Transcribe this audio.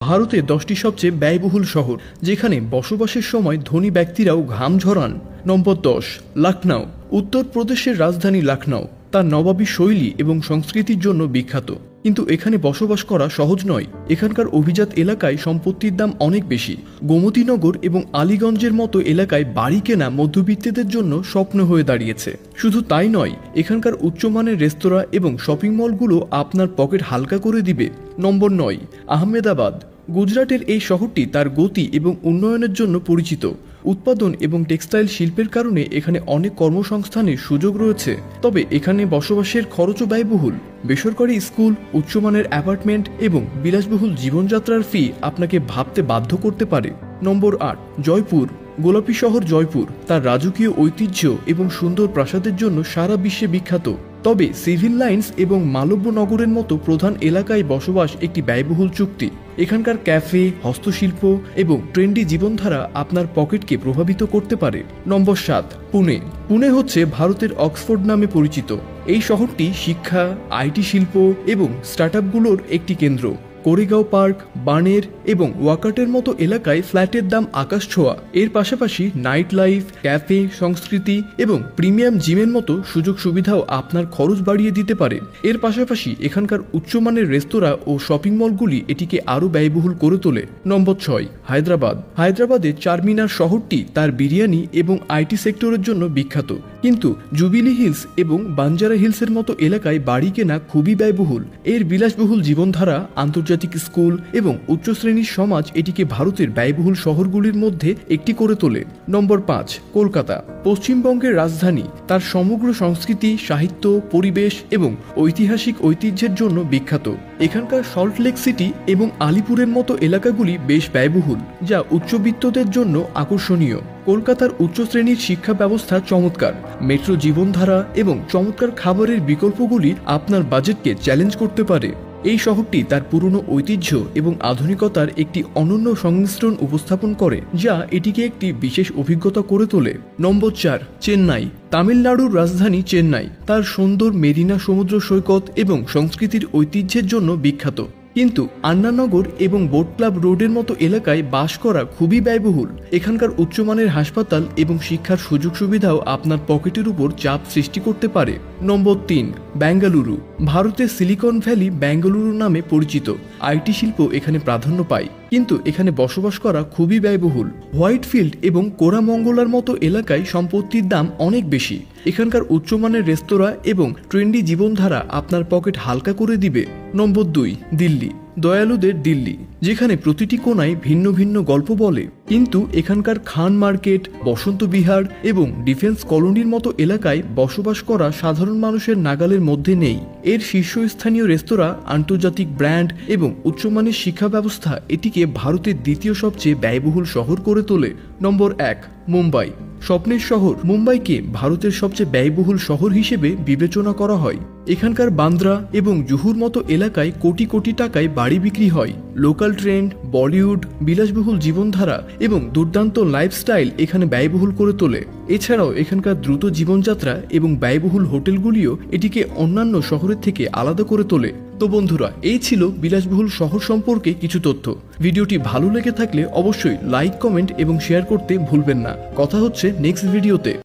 ভারতে 10টি সবচেয়ে ব্যয়বহুল শহর যেখানে বসবাসের সময় ধনী ব্যক্তিরাও ঘাম ঝরান। নম্বর 10, লখনউ। উত্তরপ্রদেশের রাজধানী লখনউ তার নবাবী শৈলী এবং সংস্কৃতির জন্য বিখ্যাত, কিন্তু এখানে বসবাস করা সহজ নয়। এখানকার অভিজাত এলাকায় সম্পত্তির দাম অনেক বেশি। গোমতীনগর এবং আলীগঞ্জের মতো এলাকায় বাড়ি কেনা মধ্যবিত্তদের জন্য স্বপ্ন হয়ে দাঁড়িয়েছে। শুধু তাই নয়, এখানকার উচ্চমানের রেস্তোরাঁ এবং শপিং মলগুলো আপনার পকেট হালকা করে দিবে। নম্বর 9, আহমেদাবাদ। গুজরাটের এই শহরটি তার গতি এবং উন্নয়নের জন্য পরিচিত। উৎপাদন এবং টেক্সটাইল শিল্পের কারণে এখানে অনেক কর্মসংস্থানের সুযোগ রয়েছে, তবে এখানে বসবাসের খরচও ব্যয়বহুল। বেসরকারি স্কুল, উচ্চমানের অ্যাপার্টমেন্ট এবং বিলাসবহুল জীবনযাত্রার ফি আপনাকে ভাবতে বাধ্য করতে পারে। নম্বর 8, জয়পুর। গোলাপী শহর জয়পুর তার রাজকীয় ঐতিহ্য এবং সুন্দর প্রাসাদের জন্য সারা বিশ্বে বিখ্যাত, তবে সিভিল লাইন্স এবং মালব্য নগরের মতো প্রধান এলাকায় বসবাস একটি ব্যয়বহুল চুক্তি। এখানকার ক্যাফে, হস্তশিল্প এবং ট্রেন্ডি জীবনধারা আপনার পকেটকে প্রভাবিত করতে পারে। নম্বর 7, পুনে। পুনে হচ্ছে ভারতের অক্সফোর্ড নামে পরিচিত। এই শহরটি শিক্ষা, আইটি শিল্প এবং স্টার্টআপগুলোর একটি কেন্দ্র। কোরেগাঁও পার্ক, বানের এবং ওয়াকাটের মতো এলাকায় ফ্ল্যাটের দাম আকাশ ছোঁয়া। এর পাশাপাশি নাইট লাইফ, ক্যাফে, সংস্কৃতি এবং প্রিমিয়াম জিমের মতো সুযোগ সুবিধাও আপনার খরচ বাড়িয়ে দিতে পারে। এর পাশাপাশি এখানকার উচ্চমানের রেস্তোরাঁ ও শপিং মলগুলি এটিকে আরও ব্যয়বহুল করে তোলে। নম্বর 6, হায়দ্রাবাদ। হায়দ্রাবাদের চারমিনার শহরটি তার বিরিয়ানি এবং আইটি সেক্টরের জন্য বিখ্যাত, কিন্তু জুবিলি হিলস এবং বাঞ্জারা হিলসের মতো এলাকায় বাড়ি কেনা খুবই ব্যয়বহুল। এর বিলাসবহুল জীবনধারা, আন্তর্জাতিক স্কুল এবং উচ্চ শ্রেণীর সমাজ এটিকে ভারতের ব্যয়বহুল শহরগুলির মধ্যে একটি করে তোলে। নম্বর 5, কলকাতা। পশ্চিমবঙ্গের রাজধানী তার সমগ্র সংস্কৃতি, সাহিত্য, পরিবেশ এবং ঐতিহাসিক ঐতিহ্যের জন্য বিখ্যাত। এখানকার সল্টলেক সিটি এবং আলিপুরের মতো এলাকাগুলি বেশ ব্যয়বহুল, যা উচ্চবিত্তদের জন্য আকর্ষণীয়। কলকাতার উচ্চ শ্রেণীর শিক্ষা ব্যবস্থা চমৎকার। মেট্রো জীবনধারা এবং চমৎকার খাবারের বিকল্পগুলি আপনার বাজেটকে চ্যালেঞ্জ করতে পারে। এই শহরটি তার পুরনো ঐতিহ্য এবং আধুনিকতার একটি অনন্য সংমিশ্রণ উপস্থাপন করে, যা এটিকে একটি বিশেষ অভিজ্ঞতা করে তোলে। নম্বর 4, চেন্নাই। তামিলনাড়ুর রাজধানী চেন্নাই তার সুন্দর মেরিনা সমুদ্র সৈকত এবং সংস্কৃতির ঐতিহ্যের জন্য বিখ্যাত, কিন্তু আন্নানগর এবং বোট ক্লাব রোডের মতো এলাকায় বাস করা খুবই ব্যয়বহুল। এখানকার উচ্চমানের হাসপাতাল এবং শিক্ষার সুযোগ সুবিধাও আপনার পকেটের উপর চাপ সৃষ্টি করতে পারে। নম্বর 3, বেঙ্গালুরু। ভারতের সিলিকন ভ্যালি বেঙ্গালুরু নামে পরিচিত। আইটি শিল্প এখানে প্রাধান্য পায়, কিন্তু এখানে বসবাস করা খুবই ব্যয়বহুল। হোয়াইটফিল্ড এবং কোরামঙ্গলার মতো এলাকায় সম্পত্তির দাম অনেক বেশি। এখানকার উচ্চমানের রেস্তোরাঁ এবং ট্রেন্ডি জীবনধারা আপনার পকেট হালকা করে দিবে। নম্বর 2, দিল্লি। দয়ালুদের দিল্লি, যেখানে প্রতিটি কোণায় ভিন্ন ভিন্ন গল্প বলে, কিন্তু এখানকার খান মার্কেট, বসন্ত বিহার এবং ডিফেন্স কলোনির মতো এলাকায় বসবাস করা সাধারণ মানুষের নাগালের মধ্যে নেই। এর শীর্ষস্থানীয় রেস্তোরাঁ, আন্তর্জাতিক ব্র্যান্ড এবং উচ্চমানের শিক্ষা ব্যবস্থা এটিকে ভারতের দ্বিতীয় সবচেয়ে ব্যয়বহুল শহর করে তোলে। নম্বর 1, মুম্বাই। স্বপ্নের শহর মুম্বাইকে ভারতের সবচেয়ে ব্যয়বহুল শহর হিসেবে বিবেচনা করা হয়। এখানকার বান্দ্রা এবং জুহুর মতো এলাকায় কোটি কোটি টাকায় বাড়ি বিক্রি হয়। লোকাল ট্রেন্ড, বলিউড, বিলাসবহুল জীবনধারা এবং দুর্দান্ত লাইফস্টাইল এখানে ব্যয়বহুল করে তোলে। এছাড়াও এখানকার দ্রুত জীবনযাত্রা এবং ব্যয়বহুল হোটেলগুলিও এটিকে অন্যান্য শহরের থেকে আলাদা করে তোলে। তো বন্ধুরা, এই ছিল বিলাসবহুল শহর সম্পর্কে কিছু তথ্য। ভিডিওটি ভালো লেগে থাকলে অবশ্যই লাইক, কমেন্ট এবং শেয়ার করতে ভুলবেন না। কথা হচ্ছে নেক্সট ভিডিওতে।